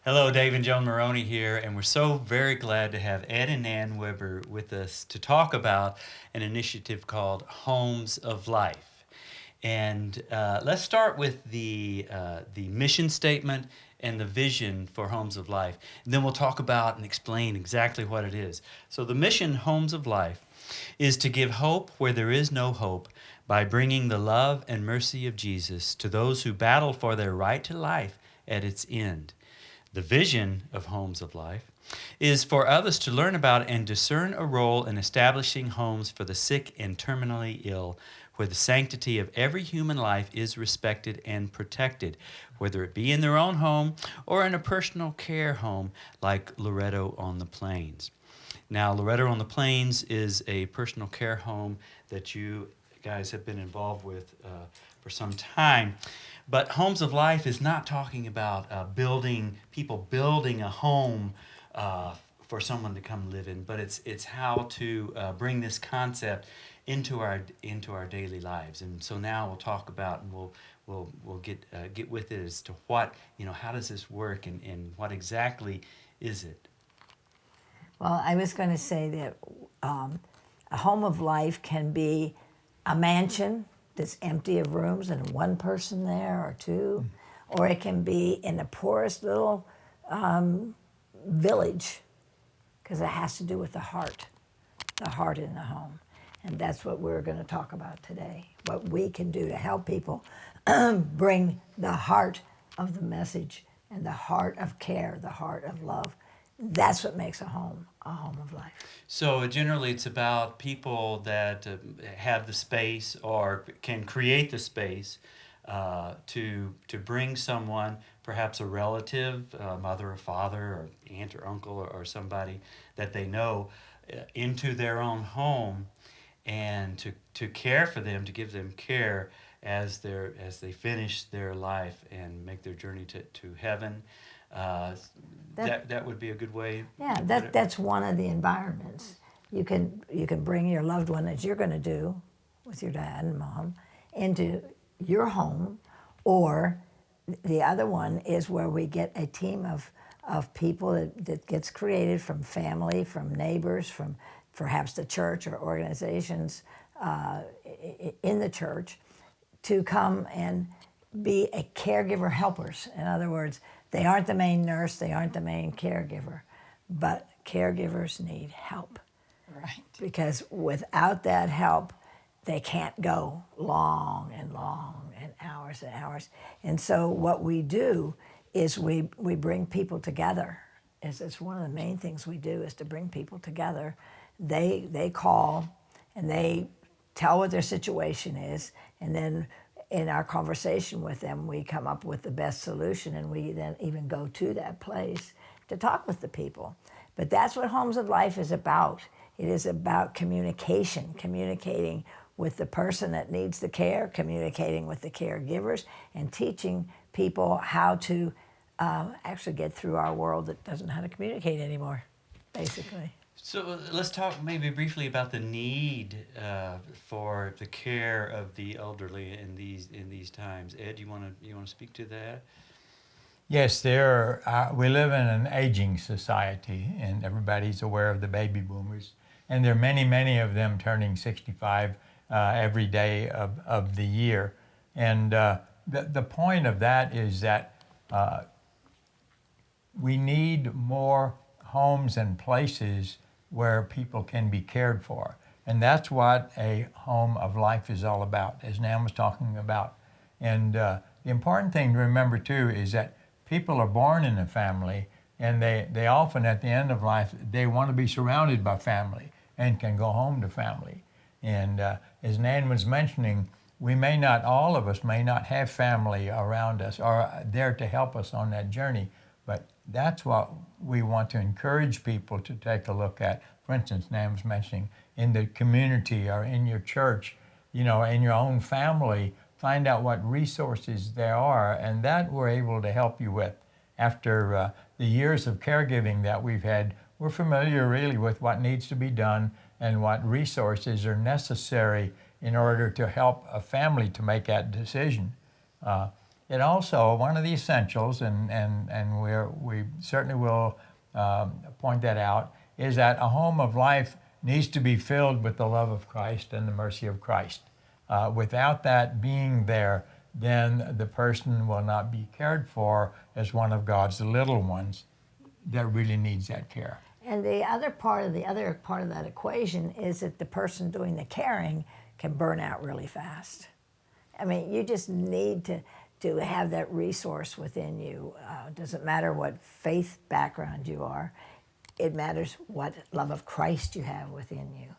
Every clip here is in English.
Hello, Dave and Joan Maroney here, and we're so very glad to have Ed and Nan Weber with us to talk about an initiative called Homes of Life. And let's start with the mission statement and the vision for Homes of Life. And then we'll talk about and explain exactly what it is. So the mission, Homes of Life, is to give hope where there is no hope by bringing the love and mercy of Jesus to those who battle for their right to life at its end. The vision of Homes of Life is for others to learn about and discern a role in establishing homes for the sick and terminally ill, where the sanctity of every human life is respected and protected, whether it be in their own home or in a personal care home like Loreto on the Plains. Now, Loreto on the Plains is a personal care home that you guys have been involved with for some time. But Homes of Life is not talking about people building a home for someone to come live in, but it's how to bring this concept into our daily lives. And so now we'll talk about and we'll get with it as to what, how does this work and what exactly is it? Well, I was going to say that a home of life can be a mansion that's empty of rooms and one person there or two, or it can be in the poorest little village, because it has to do with the heart in the home. And that's what we're going to talk about today, what we can do to help people bring the heart of the message and the heart of care, the heart of love. That's what makes a home of life. So generally, it's about people that have the space or can create the space to bring someone, perhaps a relative, mother or father, or aunt or uncle, or somebody that they know, into their own home, and to care for them, to give them care as they finish their life and make their journey to heaven. That would be a good way. Yeah, that's one of the environments. You can bring your loved one, as you're going to do with your dad and mom, into your home, or the other one is where we get a team of people that gets created from family, from neighbors, from perhaps the church or organizations in the church, to come and be a caregiver helpers. In other words, they aren't the main nurse, they aren't the main caregiver, but caregivers need help. Right. Because without that help, they can't go long and hours and hours. And so what we do is we bring people together. It's one of the main things we do, is to bring people together. They call and they tell what their situation is, and then in our conversation with them, we come up with the best solution, and we then even go to that place to talk with the people. But that's what Homes of Life is about. It is about communication, communicating with the person that needs the care, communicating with the caregivers, and teaching people how to actually get through our world that doesn't know how to communicate anymore, basically. So let's talk maybe briefly about the need for the care of the elderly in these times. Ed, you want to speak to that? Yes, we live in an aging society, and everybody's aware of the baby boomers. And there are many, many of them turning 65 every day of the year. And the point of that is that we need more homes and places where people can be cared for. And that's what a home of life is all about, as Nan was talking about. And the important thing to remember too is that people are born in a family, and they often at the end of life, they want to be surrounded by family and can go home to family. And as Nan was mentioning, all of us may not have family around us or there to help us on that journey, but that's what we want to encourage people to take a look at. For instance, Nan was mentioning in the community or in your church, in your own family, find out what resources there are, and that we're able to help you with. After the years of caregiving that we've had, we're familiar really with what needs to be done and what resources are necessary in order to help a family to make that decision. it also, one of the essentials, and we certainly will point that out, is that a home of life needs to be filled with the love of Christ and the mercy of Christ. Without that being there, then the person will not be cared for as one of God's little ones that really needs that care. And the other part of that equation is that the person doing the caring can burn out really fast. I mean, you just need to have that resource within you. Doesn't matter what faith background you are. It matters what love of Christ you have within you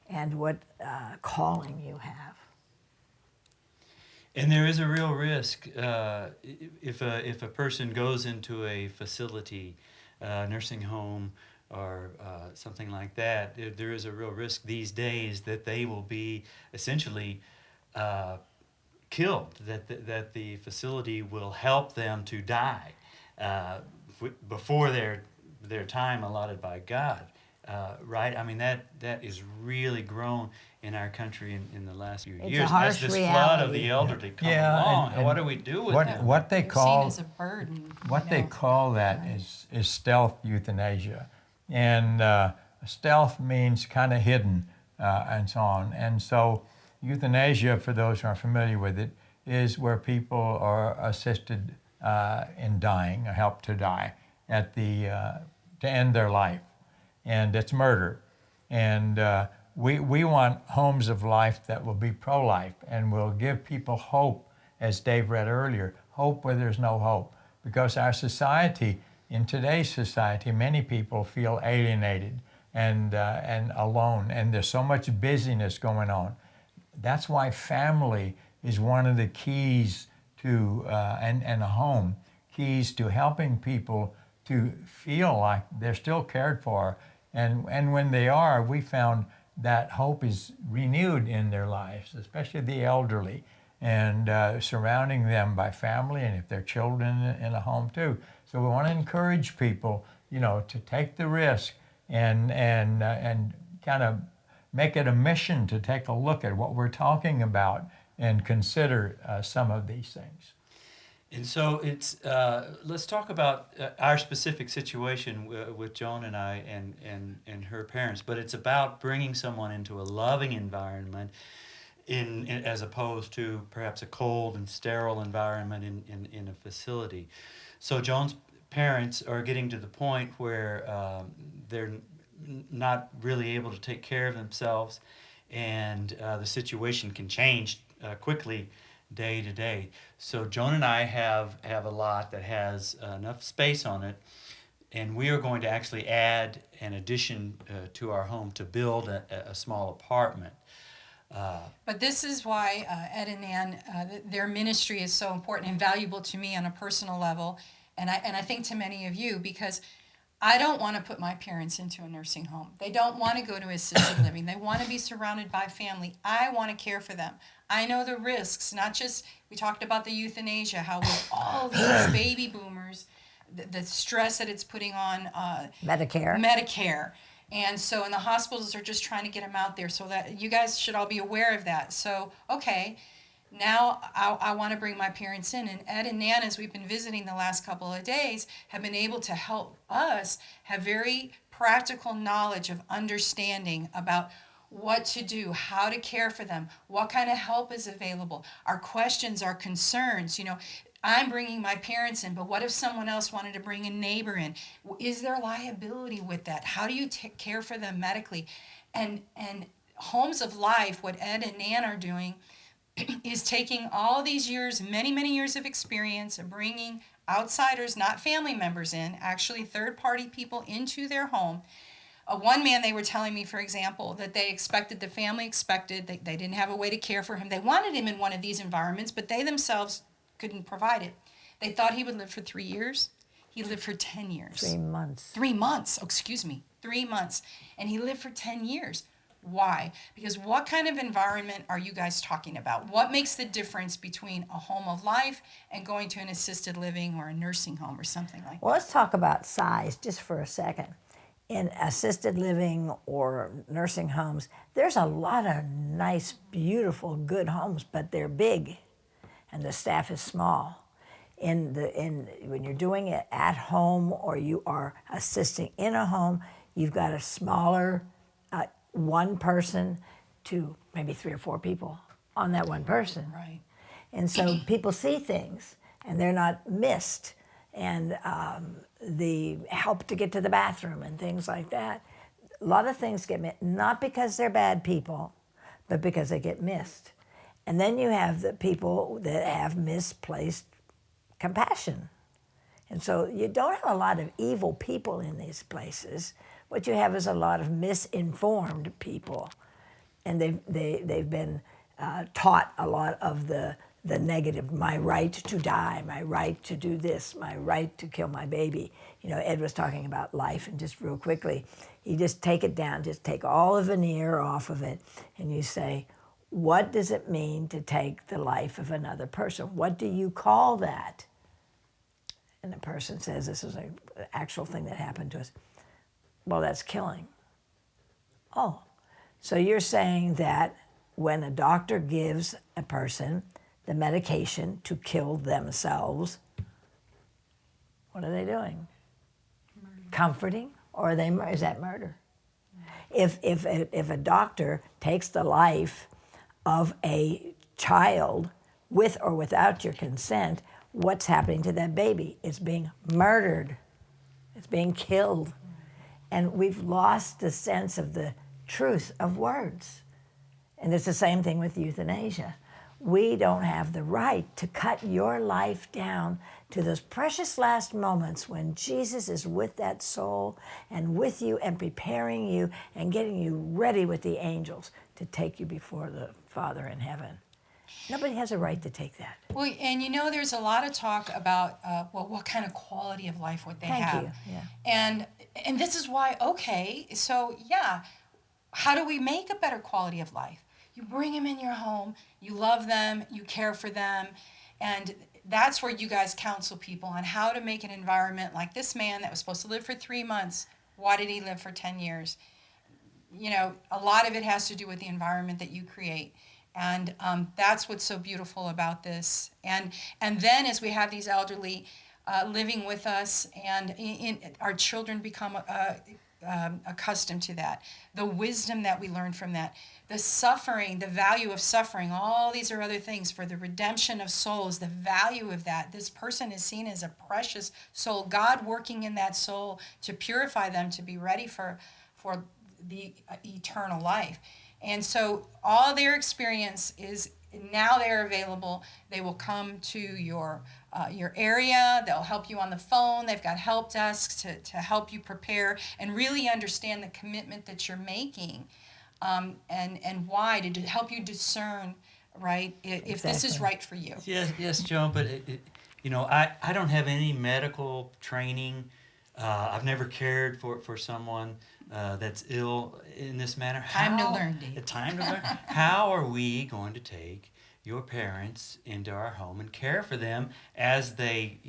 and what calling you have. And there is a real risk if a person goes into a facility, nursing home, or something like that. There is a real risk these days that they will be essentially killed. That the facility will help them to die before their time allotted by God. Right? I mean, that is really grown in our country in the last few It's years. a harsh As this reality. flood of the elderly come along, and what do we do with what them? what they They're call seen as a burden. what you they know. call that is stealth euthanasia, and stealth means kind of hidden and so on. And so euthanasia, for those who are familiar with it, is where people are assisted in dying or helped to die at to end their life, and it's murder. And we want homes of life that will be pro-life and will give people hope, as Dave read earlier, hope where there's no hope. Because our society, in today's society, many people feel alienated and alone, and there's so much busyness going on. That's why family is one of the keys to, and a home, keys to helping people to feel like they're still cared for. And when they are, we found that hope is renewed in their lives, especially the elderly, and surrounding them by family, and if they're children in a home too. So we want to encourage people, to take the risk and kind of make it a mission to take a look at what we're talking about and consider some of these things. And so let's talk about our specific situation with Joan and I and her parents. But it's about bringing someone into a loving environment, as opposed to perhaps a cold and sterile environment in a facility. So Joan's parents are getting to the point where they're not really able to take care of themselves, and the situation can change quickly day to day. So Joan and I have a lot that has enough space on it, and we are going to actually add an addition to our home to build a small apartment. But this is why Ed and Nan, their ministry is so important and valuable to me on a personal level, and I think to many of you, because I don't want to put my parents into a nursing home. They don't want to go to assisted living. They want to be surrounded by family. I want to care for them. I know the risks, not just, we talked about the euthanasia, how with all these baby boomers, the stress that it's putting on Medicare. And so, and the hospitals are just trying to get them out there, so that you guys should all be aware of that. So, okay, now I want to bring my parents in. And Ed and Nan, as we've been visiting the last couple of days, have been able to help us have very practical knowledge of understanding about what to do, how to care for them, what kind of help is available, our questions, our concerns. I'm bringing my parents in, but what if someone else wanted to bring a neighbor in? Is there liability with that? How do you care for them medically? And Homes of Life, what Ed and Nan are doing, is taking all these years, many, many years of experience, and bringing outsiders, not family members in, actually third-party people into their home. One man, they were telling me, for example, that the family expected, they didn't have a way to care for him. They wanted him in one of these environments, but they themselves couldn't provide it. They thought he would live for 3 years. He lived for 10 years. 3 months. 3 months, 3 months. And he lived for 10 years. Why? Because what kind of environment are you guys talking about? What makes the difference between a home of life and going to an assisted living or a nursing home or something like that? Well, let's talk about size just for a second. In assisted living or nursing homes, there's a lot of nice, beautiful, good homes, but they're big and the staff is small. when you're doing it at home or you are assisting in a home, you've got a smaller one person to maybe 3 or 4 people on that one person. Right. And so people see things and they're not missed. And the help to get to the bathroom and things like that. A lot of things get missed, not because they're bad people, but because they get missed. And then you have the people that have misplaced compassion. And so you don't have a lot of evil people in these places. What you have is a lot of misinformed people. And they've been taught a lot of the negative, my right to die, my right to do this, my right to kill my baby. You know, Ed was talking about life, and just real quickly, you just take it down, just take all the veneer off of it, and you say, what does it mean to take the life of another person? What do you call that? And the person says, this is an actual thing that happened to us. Well, that's killing. Oh, so you're saying that when a doctor gives a person the medication to kill themselves, what are they doing? Comforting, or is that murder? If a doctor takes the life of a child with or without your consent, what's happening to that baby? It's being murdered. It's being killed. And we've lost the sense of the truth of words. And it's the same thing with euthanasia. We don't have the right to cut your life down to those precious last moments when Jesus is with that soul and with you and preparing you and getting you ready with the angels to take you before the Father in heaven. Nobody has a right to take that. Well, and you know, there's a lot of talk about, what kind of quality of life would they Thank have? you. Yeah. And this is why, okay, so yeah, how do we make a better quality of life? You bring them in your home, you love them, you care for them, and that's where you guys counsel people on how to make an environment like this man that was supposed to live for 3 months. Why did he live for 10 years? You know, a lot of it has to do with the environment that you create. And that's what's so beautiful about this. And then as we have these elderly living with us, and our children become accustomed to that, the wisdom that we learn from that, the suffering, the value of suffering, all these are other things for the redemption of souls, the value of that. This person is seen as a precious soul, God working in that soul to purify them to be ready for the eternal life. And so all their experience is now they're available. They will come to your area. They'll help you on the phone. They've got help desks to help you prepare and really understand the commitment that you're making, and why, to help you discern, right, if this is right for you. Yes, Joan, but I don't have any medical training. I've never cared for someone that's ill in this manner. Time to learn, Dave. Time to learn. How are we going to take your parents into our home and care for them as they,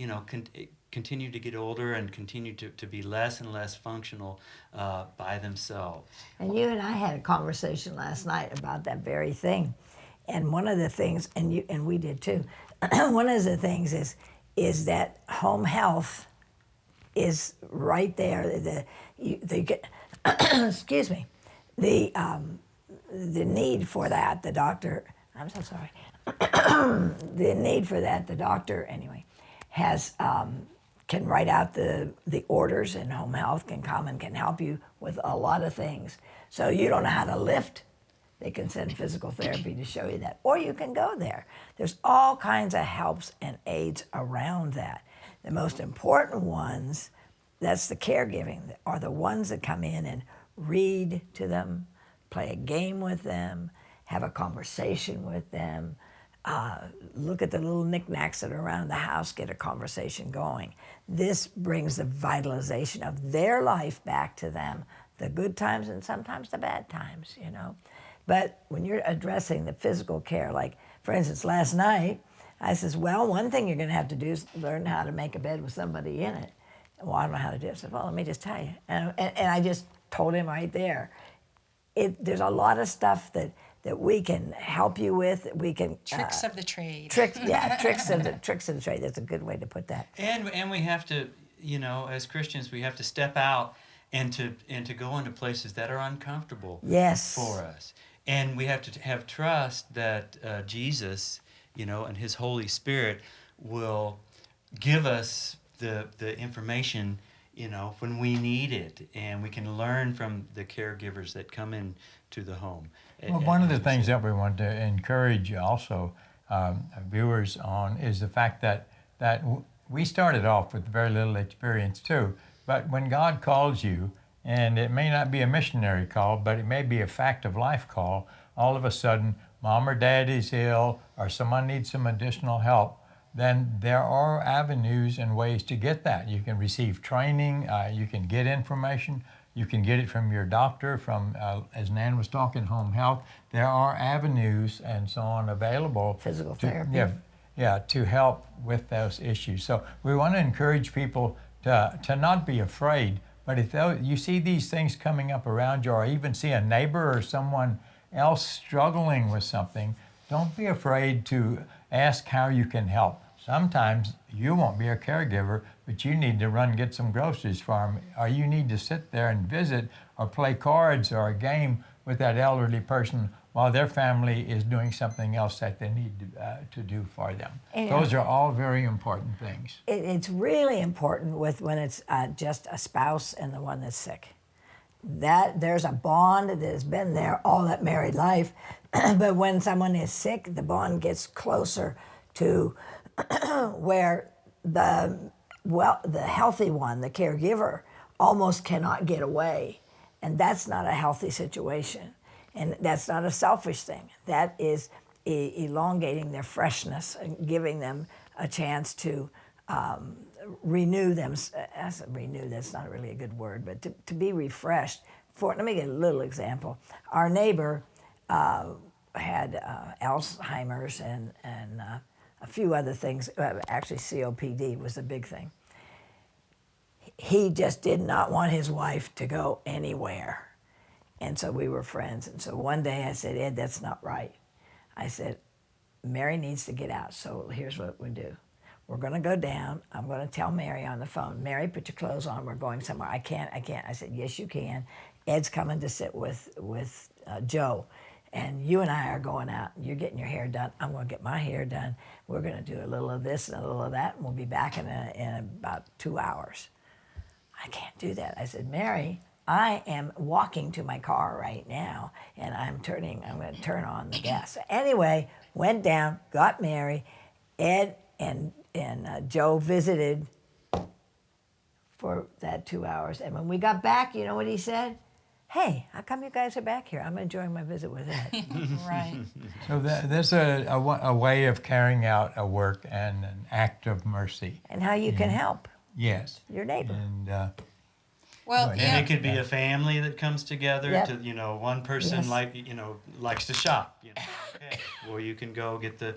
continue to get older and continue to be less and less functional by themselves? And you and I had a conversation last night about that very thing. And one of the things, and we did too, one of the things is that home health is right there. Excuse me, the need for that, the doctor. I'm so sorry. The need for that, the doctor anyway, has can write out the orders, and home health can come and can help you with a lot of things. So you don't know how to lift, they can send physical therapy to show you that, or you can go there. There's all kinds of helps and aids around that. The most important ones, that's the caregiving, are the ones that come in and read to them, play a game with them, have a conversation with them, look at the little knickknacks that are around the house, get a conversation going. This brings the vitalization of their life back to them, the good times and sometimes the bad times, But when you're addressing the physical care, like, for instance, last night, I says, well, one thing you're going to have to do is learn how to make a bed with somebody in it. Well, I don't know how to do it. I said, well, let me just tell you. And I just told him right there. There's a lot of stuff that we can help you with. That we can Tricks of the trade. tricks of the trade. That's a good way to put that. And we have to, as Christians, we have to step out and to go into places that are uncomfortable Yes. for us. And we have to have trust that Jesus, and His Holy Spirit will give us the information, when we need it, and we can learn from the caregivers that come in to the home. Well, one of the things that we want to encourage also viewers on is the fact that we started off with very little experience too. But when God calls you, and it may not be a missionary call, but it may be a fact of life call, all of a sudden mom or dad is ill or someone needs some additional help, then there are avenues and ways to get that. You can receive training, you can get information, you can get it from your doctor, from, as Nan was talking, home health. There are avenues and so on available. Physical therapy. To help with those issues. So we want to encourage people to not be afraid, but if you see these things coming up around you, or even see a neighbor or someone else struggling with something, don't be afraid to ask how you can help. Sometimes you won't be a caregiver, but you need to run get some groceries for them, or you need to sit there and visit or play cards or a game with that elderly person while their family is doing something else that they need to do for them. And those are all very important things. It's really important when it's just a spouse and the one that's sick. That there's a bond that has been there all that married life, but when someone is sick, the bond gets closer to where the healthy one, the caregiver, almost cannot get away, and that's not a healthy situation, and that's not a selfish thing. That is elongating their freshness and giving them a chance to renew them. Renew, that's not really a good word, but to be refreshed. Let me get a little example. Our neighbor had Alzheimer's and a few other things. Actually, COPD was a big thing. He just did not want his wife to go anywhere. And so we were friends. And so one day I said, Ed, that's not right. I said, Mary needs to get out. So here's what we do. We're going to go down. I'm going to tell Mary on the phone, Mary, put your clothes on. We're going somewhere. I can't. I said, yes, you can. Ed's coming to sit with Joe. And you and I are going out. You're getting your hair done. I'm going to get my hair done. We're going to do a little of this and a little of that, and we'll be back in about 2 hours. I can't do that. I said, Mary, I am walking to my car right now, and I'm going to turn on the gas. Anyway, went down, got Mary. Ed and Joe visited for that 2 hours. And when we got back, you know what he said? Hey, how come you guys are back here? I'm enjoying my visit with Ed. Right. So there's a way of carrying out a work and an act of mercy. And how you can help Yes. your neighbor. And Well, And it could be a family that comes together Yep. to, one person Yes. likes to shop. Okay. Well, you can go get the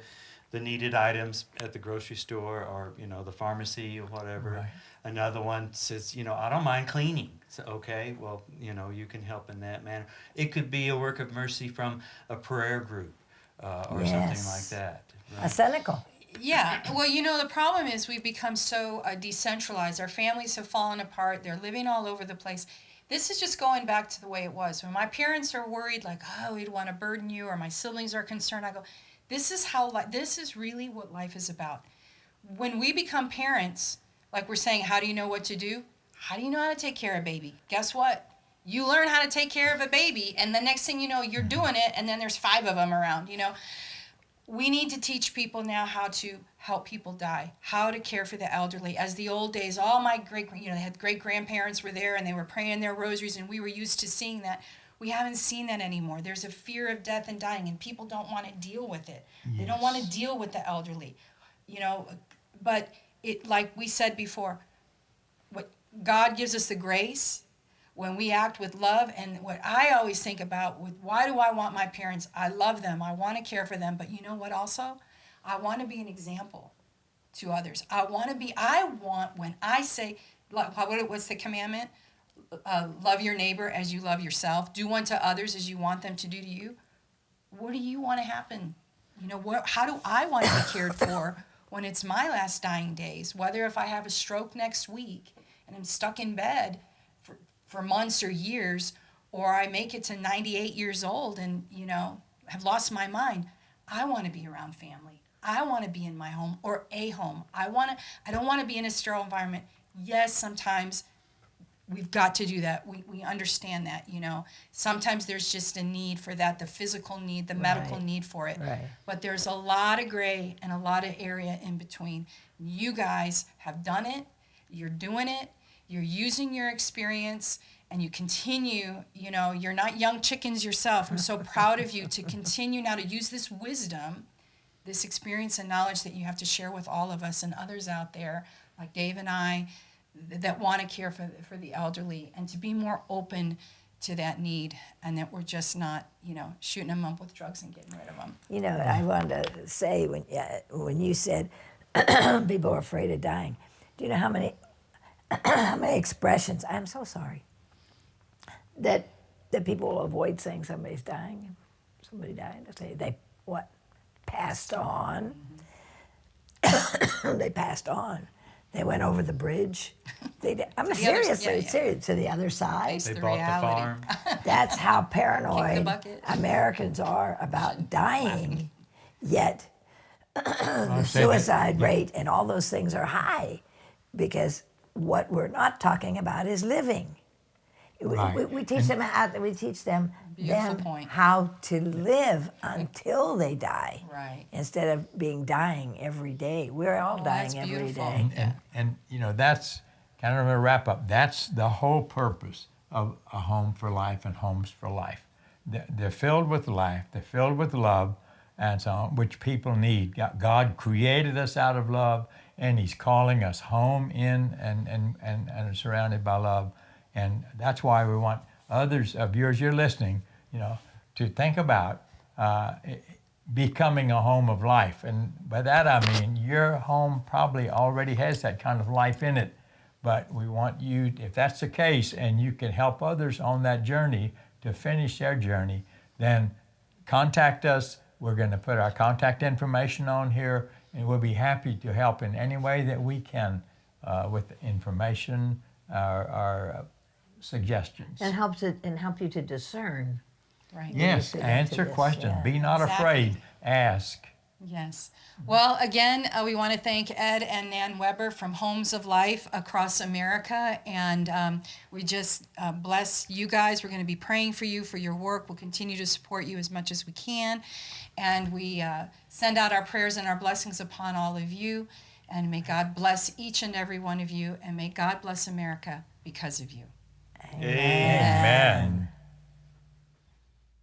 needed items at the grocery store or, the pharmacy or whatever. Right. Another one says, I don't mind cleaning. So, okay, well, you can help in that manner. It could be a work of mercy from a prayer group or something Yes. like that. A cynical. yeah. Well, the problem is we've become so decentralized. Our families have fallen apart. They're living all over the place. This is just going back to the way it was. When my parents are worried, like, oh, we'd want to burden you, or my siblings are concerned, I go, this is really what life is about. When we become parents, like we're saying, how do you know what to do? How do you know how to take care of a baby? Guess what? You learn how to take care of a baby, and the next thing you know, you're doing it, and then there's 5 of them around, We need to teach people now how to help people die, how to care for the elderly. As the old days, all my they had great-grandparents were there, and they were praying their rosaries, and we were used to seeing that. We haven't seen that anymore. There's a fear of death and dying, and people don't want to deal with it. Yes. They don't want to deal with the elderly, But it, like we said before, what God gives us the grace when we act with love. And what I always think about why do I want my parents? I love them. I want to care for them. But you know what? Also, I want to be an example to others. When I say, what's the commandment? Love your neighbor as you love yourself. Do unto others as you want them to do to you. what do you want to happen? How do I want to be cared for when it's my last dying days? Whether if I have a stroke next week and I'm stuck in bed for months or years, or I make it to 98 years old and, have lost my mind, I want to be around family. I want to be in my home or a home. I don't want to be in a sterile environment. Yes, sometimes we've got to do that. We understand that, Sometimes there's just a need for that, the physical need, the medical need for it. Right. But there's a lot of gray and a lot of area in between. You guys have done it. You're doing it. You're using your experience, and you continue, you're not young chickens yourself. I'm so proud of you to continue now to use this wisdom, this experience and knowledge that you have to share with all of us and others out there, like Dave and I, that want to care for the elderly, and to be more open to that need, and that we're just not, shooting them up with drugs and getting rid of them. I wanted to say when you said people are afraid of dying, do you know how many expressions? I'm so sorry that people will avoid saying somebody's dying. Somebody died. They say they passed on. They passed on. They went over the bridge. I'm serious. Serious to the other side. Face They the bought reality. the farm. That's how Kick paranoid the bucket. Americans are about dying. Yet the say that- suicide rate and all those things are high, because what we're not talking about is living. Right. We teach them Beautiful point. how to live until they die, Right. instead of dying every day. We're all dying that's every beautiful. day. And that's kind of a wrap up. That's the whole purpose of a home for life and homes for life. They're filled with life, they're filled with love, and so on, which people need. God created us out of love, and He's calling us home in and surrounded by love. And that's why we want others of yours, you're listening, to think about becoming a home of life. And by that I mean your home probably already has that kind of life in it. But we want you, if that's the case, and you can help others on that journey to finish their journey, then contact us. We're going to put our contact information on here, and we'll be happy to help in any way that we can with information or suggestions. And help you to discern. Right. Yes, to get to answer this, questions. yeah. Be not Exactly. afraid. Ask. Yes. Well, again, we want to thank Ed and Nan Weber from Homes of Life across America. And we just bless you guys. We're going to be praying for you, for your work. We'll continue to support you as much as we can. And we send out our prayers and our blessings upon all of you. And may God bless each and every one of you. And may God bless America because of you. Amen.